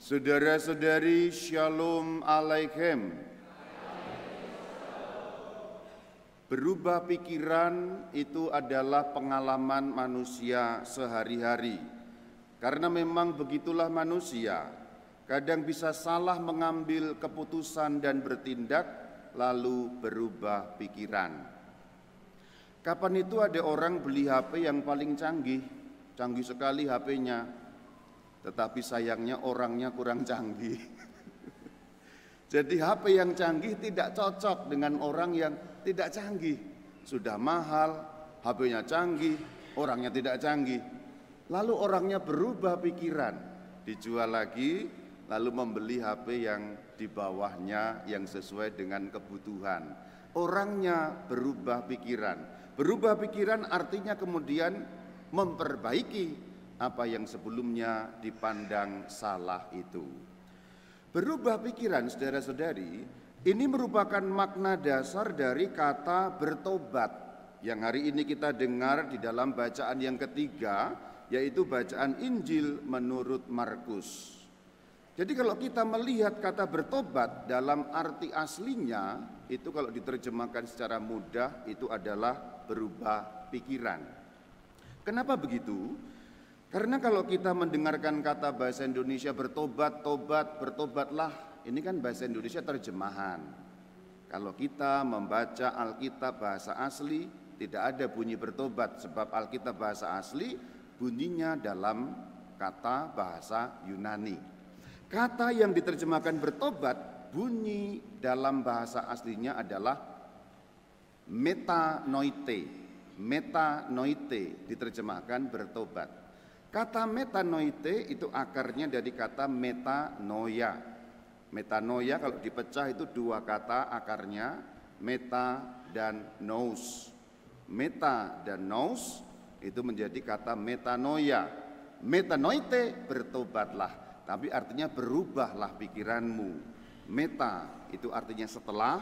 Saudara-saudari, Shalom Alaikum. Berubah pikiran itu adalah pengalaman manusia sehari-hari. Karena memang begitulah manusia, kadang bisa salah mengambil keputusan dan bertindak, lalu berubah pikiran. Kapan itu ada orang beli HP yang paling canggih sekali HP-nya, tetapi sayangnya orangnya kurang canggih. Jadi HP yang canggih tidak cocok dengan orang yang tidak canggih. Sudah mahal, HP-nya canggih, orangnya tidak canggih. Lalu orangnya berubah pikiran, dijual lagi, lalu membeli HP yang di bawahnya yang sesuai dengan kebutuhan. Orangnya berubah pikiran. Berubah pikiran artinya kemudian memperbaiki apa yang sebelumnya dipandang salah itu. Berubah pikiran, saudara-saudari, ini merupakan makna dasar dari kata bertobat yang hari ini kita dengar di dalam bacaan yang ketiga, yaitu bacaan Injil menurut Markus. Jadi kalau kita melihat kata bertobat dalam arti aslinya, itu kalau diterjemahkan secara mudah itu adalah berubah pikiran. Kenapa begitu? Karena kalau kita mendengarkan kata bahasa Indonesia bertobat, tobat, bertobatlah, ini kan bahasa Indonesia terjemahan. Kalau kita membaca Alkitab bahasa asli, tidak ada bunyi bertobat, sebab Alkitab bahasa asli bunyinya dalam kata bahasa Yunani. Kata yang diterjemahkan bertobat, bunyi dalam bahasa aslinya adalah metanoite. Metanoite diterjemahkan bertobat. Kata metanoite itu akarnya dari kata metanoia. Metanoia kalau dipecah itu dua kata akarnya, meta dan nous. Meta dan nous itu menjadi kata metanoia. Metanoite bertobatlah, tapi artinya berubahlah pikiranmu. Meta itu artinya setelah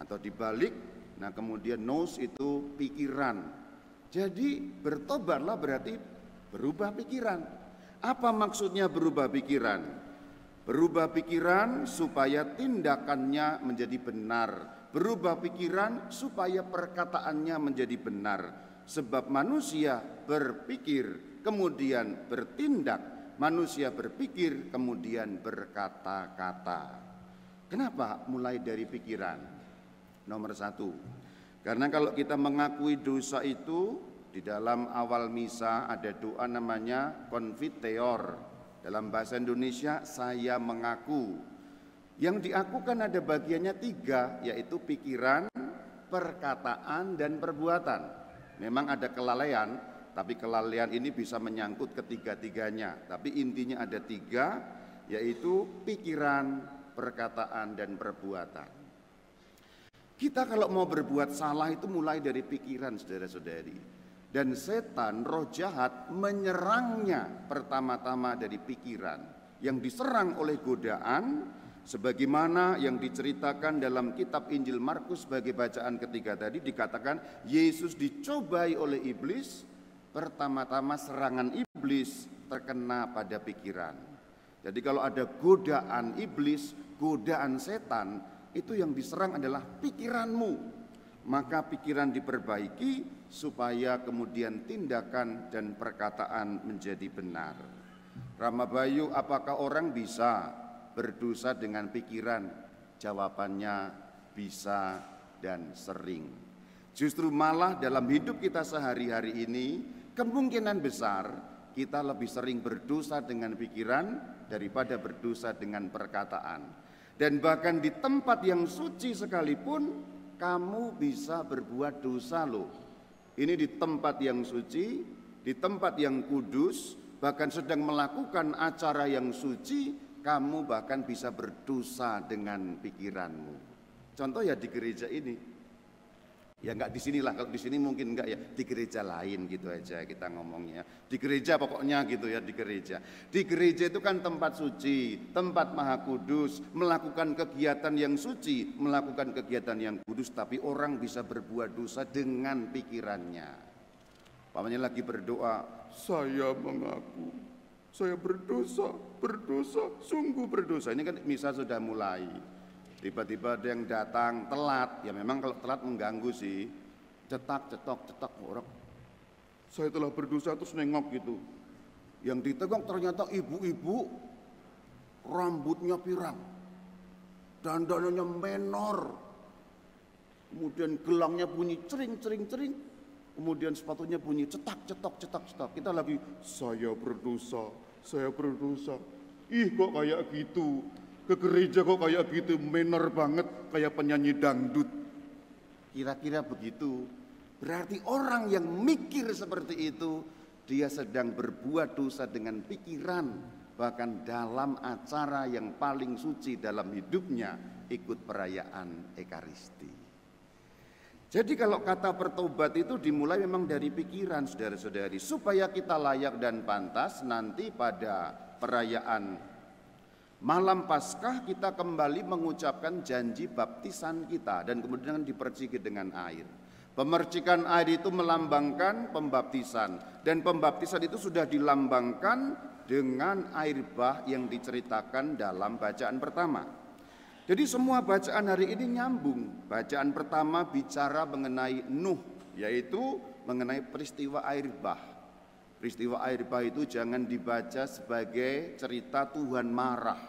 atau dibalik, nah kemudian nous itu pikiran. Jadi bertobatlah berarti berubah pikiran. Apa maksudnya berubah pikiran? Berubah pikiran supaya tindakannya menjadi benar. Berubah pikiran supaya perkataannya menjadi benar. Sebab manusia berpikir kemudian bertindak. Manusia berpikir kemudian berkata-kata. Kenapa mulai dari pikiran? Nomor satu, karena kalau kita mengakui dosa itu, di dalam awal misa ada doa namanya konfiteor. Dalam bahasa Indonesia saya mengaku. Yang diakukan ada bagiannya tiga, yaitu pikiran, perkataan, dan perbuatan. Memang ada kelalaian, tapi kelalaian ini bisa menyangkut ketiga-tiganya. Tapi intinya ada tiga, yaitu pikiran, perkataan, dan perbuatan. Kita kalau mau berbuat salah itu mulai dari pikiran, saudara-saudari. Dan setan, roh jahat, menyerangnya pertama-tama dari pikiran. Yang diserang oleh godaan, sebagaimana yang diceritakan dalam kitab Injil Markus sebagai bacaan ketiga tadi, dikatakan Yesus dicobai oleh iblis. Pertama-tama serangan iblis terkena pada pikiran. Jadi kalau ada godaan iblis, godaan setan, itu yang diserang adalah pikiranmu. Maka pikiran diperbaiki supaya kemudian tindakan dan perkataan menjadi benar. Rama Bayu, apakah orang bisa berdosa dengan pikiran? Jawabannya bisa dan sering. Justru malah dalam hidup kita sehari-hari ini kemungkinan besar kita lebih sering berdosa dengan pikiran daripada berdosa dengan perkataan. Dan bahkan di tempat yang suci sekalipun kamu bisa berbuat dosa loh. Ini di tempat yang suci, di tempat yang kudus, bahkan sedang melakukan acara yang suci, kamu bahkan bisa berdosa dengan pikiranmu. Contoh ya di gereja ini. Ya enggak di sinilah, kalau di sini mungkin enggak ya, di gereja lain gitu aja kita ngomongnya. Di gereja pokoknya gitu ya, di gereja. Di gereja itu kan tempat suci, tempat maha kudus, melakukan kegiatan yang suci, melakukan kegiatan yang kudus, tapi orang bisa berbuat dosa dengan pikirannya. Pamannya lagi berdoa, saya mengaku. Saya berdosa, berdosa, sungguh berdosa. Ini kan misa sudah mulai. Tiba-tiba ada yang datang telat. Ya memang kalau telat mengganggu sih. Cetak, cetak orang. Saya telah berdosa terus nengok gitu. Yang ditengok ternyata ibu-ibu rambutnya pirang. Dandanannya menor. Kemudian gelangnya bunyi cering. Kemudian sepatunya bunyi cetak. Kita lagi, saya berdosa. Ih kok kayak gitu. Ke gereja kok kayak gitu, menor banget, kayak penyanyi dangdut. Kira-kira begitu. Berarti orang yang mikir seperti itu, dia sedang berbuat dosa dengan pikiran. Bahkan dalam acara yang paling suci dalam hidupnya, ikut perayaan Ekaristi. Jadi kalau kata bertobat itu dimulai memang dari pikiran, saudara-saudari, supaya kita layak dan pantas nanti pada perayaan malam Paskah kita kembali mengucapkan janji baptisan kita dan kemudian diperciki dengan air. Pemercikan air itu melambangkan pembaptisan dan pembaptisan itu sudah dilambangkan dengan air bah yang diceritakan dalam bacaan pertama. Jadi semua bacaan hari ini nyambung. Bacaan pertama bicara mengenai Nuh, yaitu mengenai peristiwa air bah. Peristiwa air bah itu jangan dibaca sebagai cerita Tuhan marah,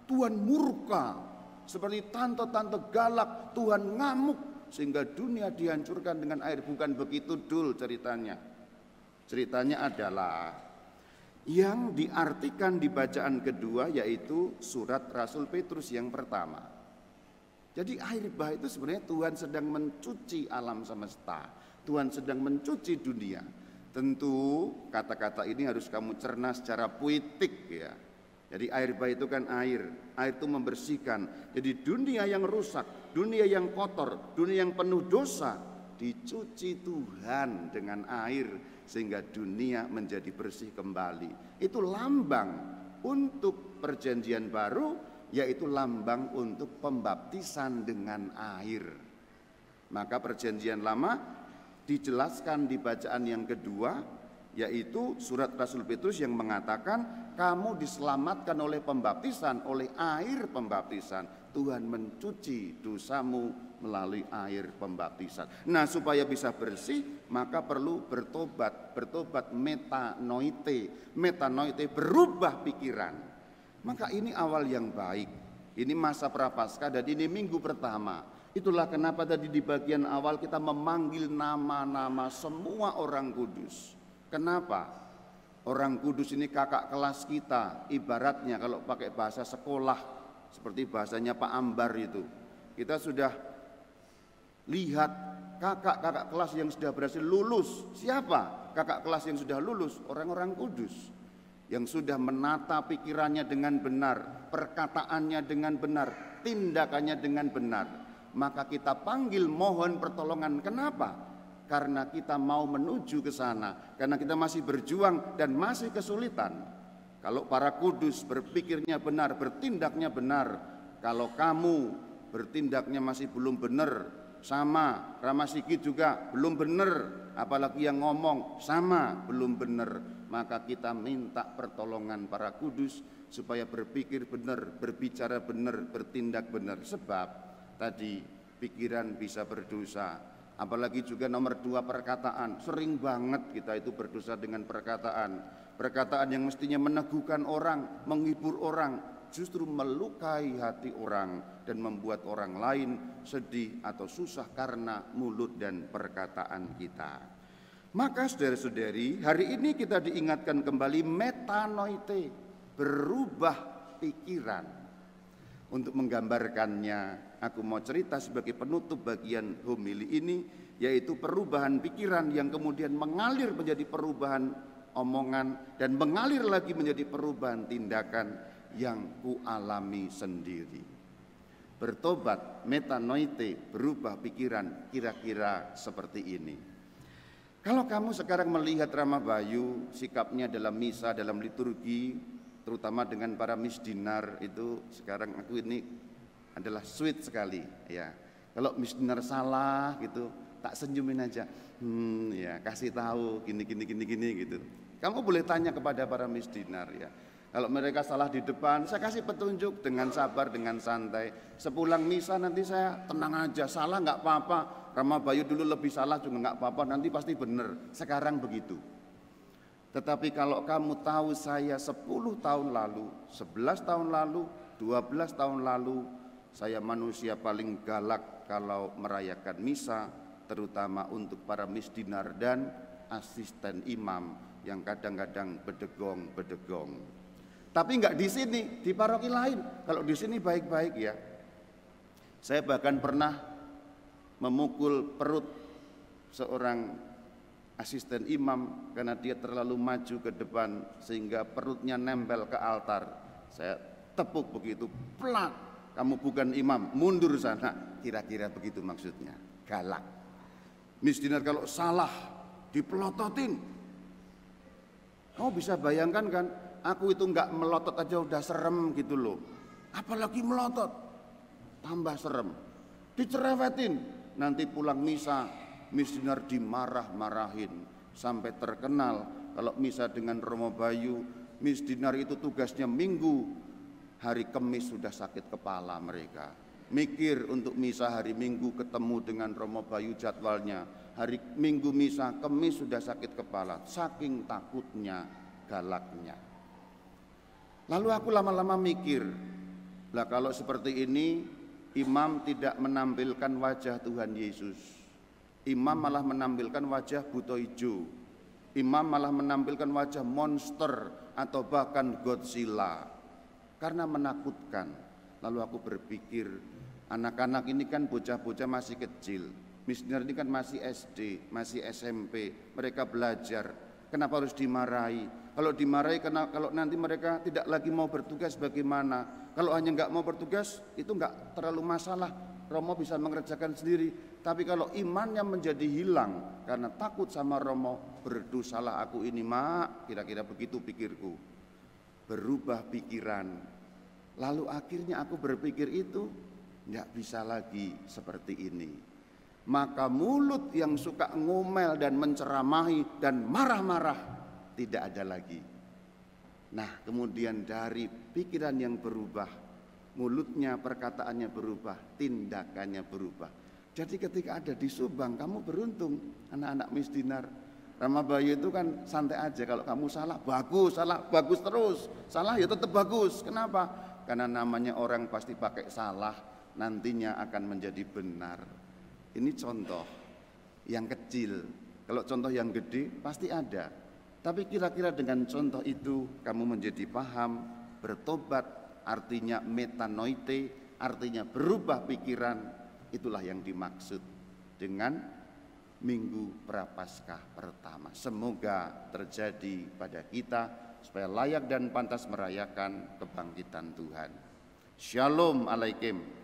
Tuhan murka, seperti tante-tante galak, Tuhan ngamuk sehingga dunia dihancurkan dengan air. Bukan begitu dul ceritanya. Ceritanya adalah yang diartikan di bacaan kedua yaitu surat Rasul Petrus yang pertama. Jadi air bah itu sebenarnya Tuhan sedang mencuci alam semesta, Tuhan sedang mencuci dunia. Tentu kata-kata ini harus kamu cerna secara puitik ya. Jadi air bah itu kan air itu membersihkan. Jadi dunia yang rusak, dunia yang kotor, dunia yang penuh dosa dicuci Tuhan dengan air sehingga dunia menjadi bersih kembali. Itu lambang untuk perjanjian baru, yaitu lambang untuk pembaptisan dengan air. Maka perjanjian lama dijelaskan di bacaan yang kedua, yaitu surat Rasul Petrus yang mengatakan kamu diselamatkan oleh pembaptisan, oleh air pembaptisan. Tuhan mencuci dosamu melalui air pembaptisan. Nah, supaya bisa bersih maka perlu bertobat. Bertobat metanoite. Metanoite berubah pikiran. Maka ini awal yang baik. Ini masa Prapaskah dan ini minggu pertama. Itulah kenapa tadi di bagian awal kita memanggil nama-nama semua orang kudus. Kenapa? Orang kudus ini kakak kelas kita. Ibaratnya kalau pakai bahasa sekolah, seperti bahasanya Pak Ambar itu, kita sudah lihat kakak-kakak kelas yang sudah berhasil lulus. Siapa kakak kelas yang sudah lulus? Orang-orang kudus yang sudah menata pikirannya dengan benar, perkataannya dengan benar, tindakannya dengan benar. Maka kita panggil mohon pertolongan. Kenapa? Karena kita mau menuju ke sana, karena kita masih berjuang dan masih kesulitan. Kalau para kudus berpikirnya benar, bertindaknya benar. Kalau kamu bertindaknya masih belum benar, sama Ramasiki juga belum benar, apalagi yang ngomong sama belum benar. Maka kita minta pertolongan para kudus supaya berpikir benar, berbicara benar, bertindak benar. Sebab tadi pikiran bisa berdosa. Apalagi juga nomor 2 perkataan. Sering banget kita itu berdosa dengan perkataan. Perkataan yang mestinya meneguhkan orang, menghibur orang, justru melukai hati orang dan membuat orang lain sedih atau susah karena mulut dan perkataan kita. Maka saudara-saudari, hari ini kita diingatkan kembali metanoite, berubah pikiran. Untuk menggambarkannya, aku mau cerita sebagai penutup bagian homili ini, yaitu perubahan pikiran yang kemudian mengalir menjadi perubahan omongan dan mengalir lagi menjadi perubahan tindakan yang kualami sendiri. Bertobat, metanoite, berubah pikiran, kira-kira seperti ini. Kalau kamu sekarang melihat Rama Bayu, sikapnya dalam misa, dalam liturgi, terutama dengan para misdinar itu, sekarang aku ini adalah sweet sekali ya. Kalau misdinar salah gitu, tak senyumin aja, ya kasih tahu gini gitu. Kamu boleh tanya kepada para misdinar ya. Kalau mereka salah di depan, saya kasih petunjuk dengan sabar, dengan santai. Sepulang misa nanti saya tenang aja, salah nggak apa-apa. Rama Bayu dulu lebih salah juga nggak apa-apa, nanti pasti benar. Sekarang begitu. Tetapi kalau kamu tahu saya 10 tahun lalu, 11 tahun lalu, 12 tahun lalu, saya manusia paling galak kalau merayakan misa, terutama untuk para misdinar dan asisten imam yang kadang-kadang bedegong. Tapi enggak di sini, di paroki lain. Kalau di sini baik-baik ya. Saya bahkan pernah memukul perut seorang asisten imam karena dia terlalu maju ke depan sehingga perutnya nempel ke altar. Saya tepuk begitu, plak. Kamu bukan imam, mundur sana. Kira-kira begitu maksudnya, galak. Misdinar kalau salah dipelototin. Kamu bisa bayangkan kan? Aku itu enggak melotot aja udah serem gitu loh. Apalagi melotot, tambah serem. Dicerewetin, nanti pulang misa, misdinar dimarah-marahin. Sampai terkenal kalau misa dengan Romo Bayu, misdinar itu tugasnya minggu. Hari Kemis sudah sakit kepala mereka. Mikir untuk misa hari Minggu ketemu dengan Romo Bayu jadwalnya. Hari Minggu misa, Kemis sudah sakit kepala. Saking takutnya, galaknya. Lalu aku lama-lama mikir, lah kalau seperti ini imam tidak menampilkan wajah Tuhan Yesus. Imam malah menampilkan wajah buto ijo. Imam malah menampilkan wajah monster atau bahkan Godzilla. Karena menakutkan. Lalu aku berpikir, anak-anak ini kan bocah-bocah masih kecil. Misdinar ini kan masih SD, masih SMP. Mereka belajar. Kenapa harus dimarahi? Kalau dimarahi karena kalau nanti mereka tidak lagi mau bertugas bagaimana? Kalau hanya nggak mau bertugas itu nggak terlalu masalah. Romo bisa mengerjakan sendiri. Tapi kalau imannya menjadi hilang karena takut sama Romo, berdosalah aku ini mak. Kira-kira begitu pikirku. Berubah pikiran. Lalu akhirnya aku berpikir itu nggak bisa lagi seperti ini. Maka mulut yang suka ngomel dan menceramahi dan marah-marah tidak ada lagi. Nah, kemudian dari pikiran yang berubah, mulutnya, perkataannya berubah, tindakannya berubah. Jadi ketika ada di Subang, kamu beruntung, anak-anak misdinar. Rama Bayu itu kan santai aja, kalau kamu salah bagus terus, salah ya tetap bagus. Kenapa? Karena namanya orang pasti pakai salah, nantinya akan menjadi benar. Ini contoh yang kecil. Kalau contoh yang gede pasti ada. Tapi kira-kira dengan contoh itu kamu menjadi paham, bertobat, artinya metanoite, artinya berubah pikiran. Itulah yang dimaksud dengan Minggu Prapaskah pertama. Semoga terjadi pada kita supaya layak dan pantas merayakan kebangkitan Tuhan. Shalom alaikum.